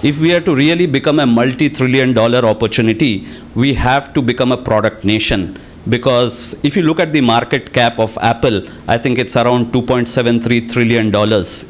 if we are to really become a multi-trillion-dollar opportunity, we have to become a product nation. Because if you look at the market cap of Apple, I think it's around $2.73 trillion.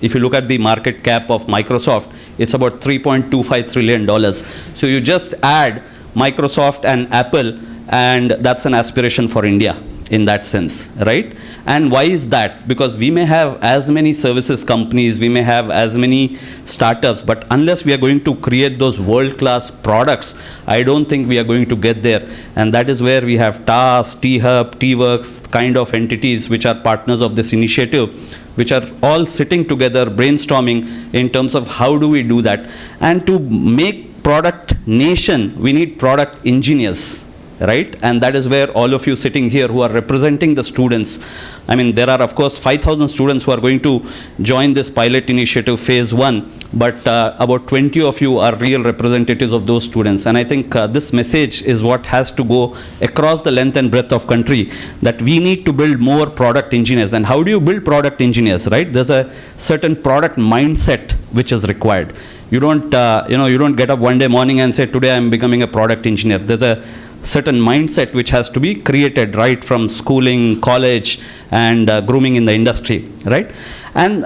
If you look at the market cap of Microsoft, it's about $3.25 trillion. So you just add Microsoft and Apple, and that's an aspiration for India in that sense, right? And why is that? Because we may have as many services companies, we may have as many startups, but unless we are going to create those world-class products, I don't think we are going to get there. And that is where we have TAS, T-Hub, T-Works, kind of entities which are partners of this initiative, which are all sitting together, brainstorming in terms of how do we do that. And to make product nation, we need product engineers. Right? And that is where all of you sitting here who are representing the students, I mean, there are of course 5,000 students who are going to join this pilot initiative phase 1, but about 20 of you are real representatives of those students. And I think this message is what has to go across the length and breadth of country, that we need to build more product engineers. And how do you build product engineers, right? There's a certain product mindset which is required. You don't, you don't get up one day morning and say, today I'm becoming a product engineer. There's a certain mindset which has to be created right from schooling, college, and grooming in the industry, right? And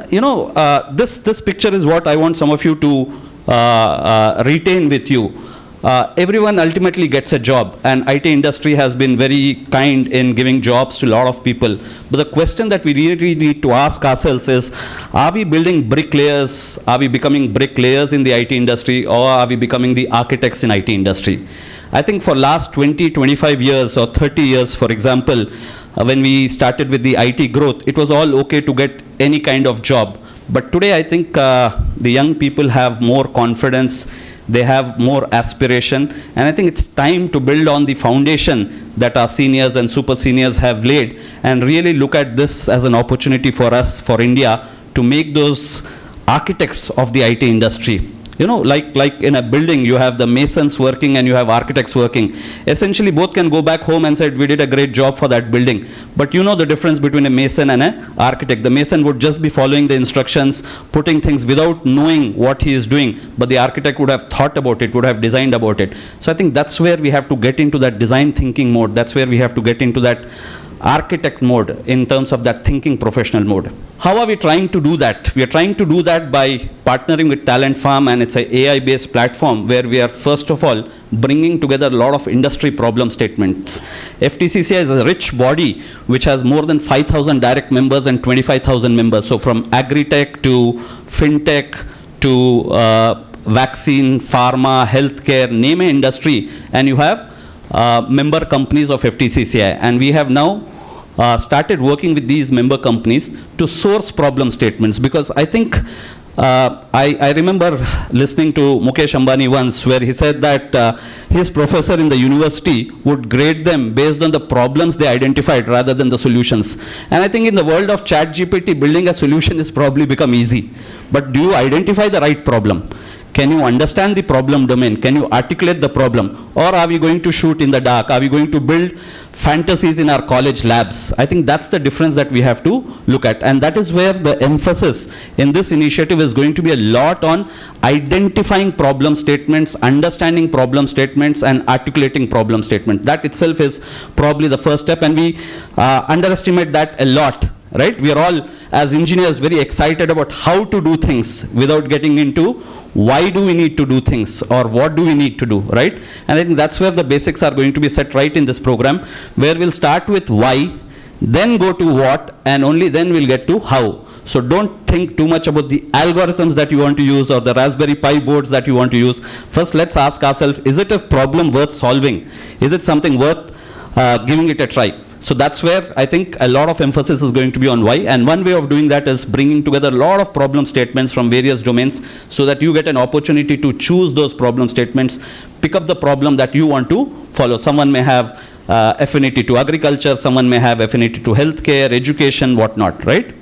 this picture is what I want some of you to retain with you. Everyone ultimately gets a job, and IT industry has been very kind in giving jobs to a lot of people. But the question that we really need to ask ourselves is, are we building bricklayers? Are we becoming bricklayers in the IT industry, or are we becoming the architects in IT industry? I think for last 20, 25 years or 30 years, for example, when we started with the IT growth, it was all okay to get any kind of job. But today I think the young people have more confidence, they have more aspiration, and I think it's time to build on the foundation that our seniors and super seniors have laid, and really look at this as an opportunity for us, for India, to make those architects of the IT industry. Like in a building, you have the masons working and you have architects working. Essentially, both can go back home and say, we did a great job for that building. But you know the difference between a mason and an architect. The mason would just be following the instructions, putting things without knowing what he is doing. But the architect would have thought about it, would have designed about it. So I think that's where we have to get into that design thinking mode. That's where we have to get into that architect mode in terms of that thinking professional mode. How are we trying to do that? We are trying to do that by partnering with Talent Farm, and it's an AI-based platform where we are first of all bringing together a lot of industry problem statements. FTCCI is a rich body which has more than 5,000 direct members and 25,000 members. So from agri-tech to fintech to vaccine, pharma, healthcare, name an industry, and you have member companies of FTCCI, and we have now started working with these member companies to source problem statements. Because I think I remember listening to Mukesh Ambani once, where he said that his professor in the university would grade them based on the problems they identified rather than the solutions. And I think in the world of ChatGPT, building a solution is probably become easy. But do you identify the right problem? Can you understand the problem domain? Can you articulate the problem? Or are we going to shoot in the dark? Are we going to build fantasies in our college labs? I think that's the difference that we have to look at. And that is where the emphasis in this initiative is going to be a lot on identifying problem statements, understanding problem statements, and articulating problem statements. That itself is probably the first step, and we underestimate that a lot. Right? We are all, as engineers, very excited about how to do things without getting into why do we need to do things or what do we need to do, right? And I think that's where the basics are going to be set right in this program, where we'll start with why, then go to what, and only then we'll get to how. So don't think too much about the algorithms that you want to use or the Raspberry Pi boards that you want to use. First, let's ask ourselves, is it a problem worth solving? Is it something worth giving it a try? So that's where I think a lot of emphasis is going to be on why, and one way of doing that is bringing together a lot of problem statements from various domains so that you get an opportunity to choose those problem statements, pick up the problem that you want to follow. Someone may have affinity to agriculture, someone may have affinity to healthcare, education, whatnot, right?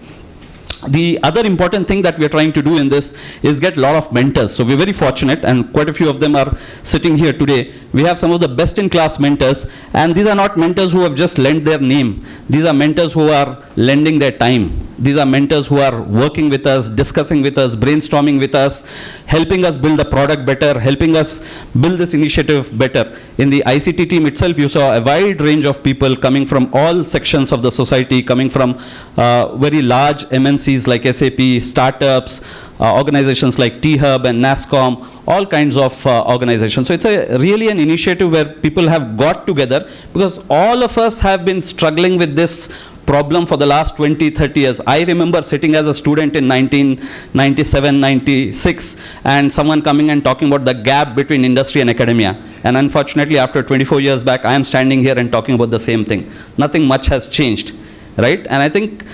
The other important thing that we are trying to do in this is get a lot of mentors. So we're very fortunate, and quite a few of them are sitting here today. We have some of the best-in-class mentors, and these are not mentors who have just lent their name. These are mentors who are lending their time. These are mentors who are working with us, discussing with us, brainstorming with us, helping us build the product better, helping us build this initiative better. In the ICT team itself, you saw a wide range of people coming from all sections of the society, coming from very large MNCs like SAP, startups, organizations like T-Hub and NASCOM, all kinds of organizations. So it's really an initiative where people have got together, because all of us have been struggling with this problem for the last 20, 30 years. I remember sitting as a student in 1997, 96, and someone coming and talking about the gap between industry and academia. And unfortunately, after 24 years back, I am standing here and talking about the same thing. Nothing much has changed, right? And I think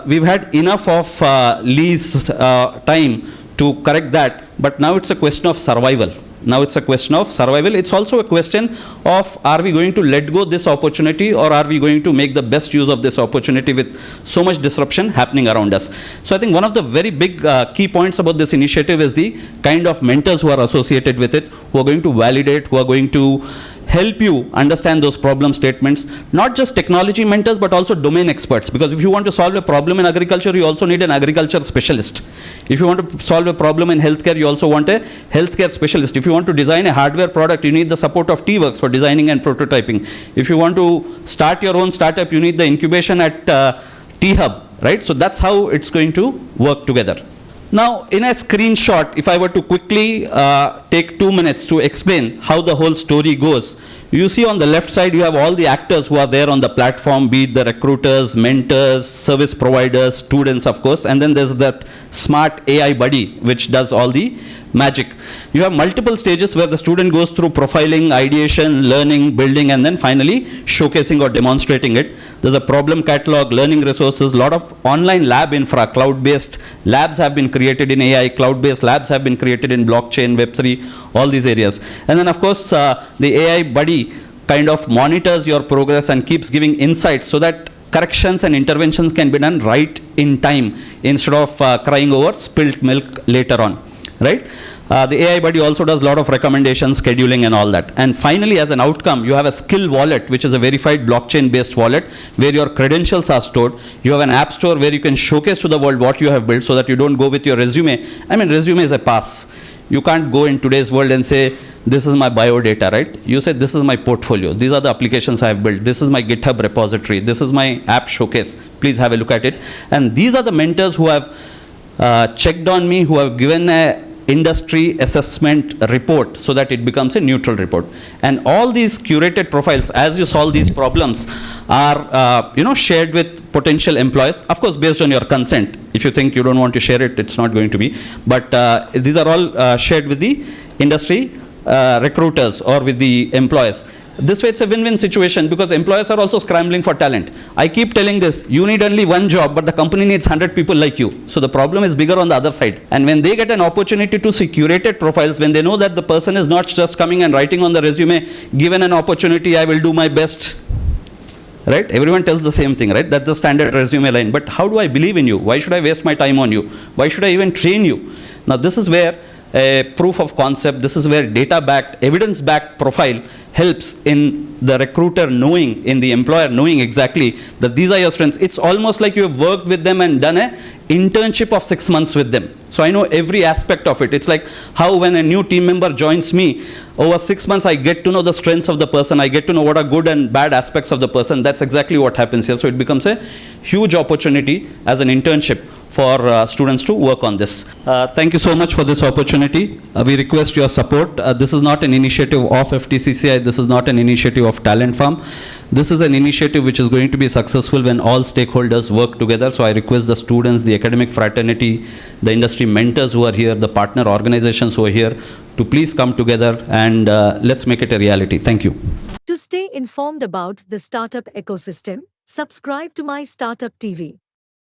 we've had enough of least time to correct that, but now it's a question of survival. Now it's a question of survival. It's also a question of, are we going to let go this opportunity, or are we going to make the best use of this opportunity with so much disruption happening around us? So I think one of the very big key points about this initiative is the kind of mentors who are associated with it, who are going to validate, who are going to help you understand those problem statements. Not just technology mentors, but also domain experts. Because if you want to solve a problem in agriculture, you also need an agriculture specialist. If you want to solve a problem in healthcare, you also want a healthcare specialist. If you want to design a hardware product, you need the support of T-Works for designing and prototyping. If you want to start your own startup, you need the incubation at T-Hub, right? So that's how it's going to work together. Now, in a screenshot, if I were to quickly take 2 minutes to explain how the whole story goes, you see on the left side, you have all the actors who are there on the platform, be it the recruiters, mentors, service providers, students, of course, and then there's that smart AI buddy, which does all the magic. You have multiple stages where the student goes through profiling, ideation, learning, building, and then finally showcasing or demonstrating it. There's a problem catalog, learning resources, a lot of online lab infra, cloud-based labs have been created in AI, cloud-based labs have been created in blockchain, Web3, all these areas. And then of course, the AI buddy kind of monitors your progress and keeps giving insights so that corrections and interventions can be done right in time instead of crying over spilt milk later on. Right? The AI buddy also does a lot of recommendations, scheduling and all that. And finally, as an outcome, you have a skill wallet, which is a verified blockchain-based wallet where your credentials are stored. You have an app store where you can showcase to the world what you have built so that you don't go with your resume. I mean, resume is a pass. You can't go in today's world and say, this is my bio data, right? You say, this is my portfolio. These are the applications I have built. This is my GitHub repository. This is my app showcase. Please have a look at it. And these are the mentors who have checked on me, who have given a industry assessment report so that it becomes a neutral report. And all these curated profiles, as you solve these problems, are shared with potential employers, of course based on your consent. If you think you don't want to share it, it's not going to be. But these are all shared with the industry recruiters or with the employers. This way it's a win-win situation because employers are also scrambling for talent. I keep telling this, you need only one job, but the company needs 100 people like you. So the problem is bigger on the other side. And when they get an opportunity to see curated profiles, when they know that the person is not just coming and writing on the resume, given an opportunity, I will do my best. Right? Everyone tells the same thing, right? That's the standard resume line. But how do I believe in you? Why should I waste my time on you? Why should I even train you? Now this is where a proof of concept, this is where data-backed, evidence-backed profile helps in the recruiter knowing, in the employer knowing exactly that these are your strengths. It's almost like you have worked with them and done an internship of 6 months with them. So I know every aspect of it. It's like how when a new team member joins me, over 6 months I get to know the strengths of the person. I get to know what are good and bad aspects of the person. That's exactly what happens here. So it becomes a huge opportunity as an internship for students to work on this. Thank you so much for this opportunity. We request your support. This is not an initiative of FTCCI. This is not an initiative of Talent Farm. This is an initiative which is going to be successful when all stakeholders work together. So I request the students, the academic fraternity, the industry mentors who are here, the partner organizations who are here to please come together and let's make it a reality. Thank you. To stay informed about the startup ecosystem, subscribe to My Startup TV.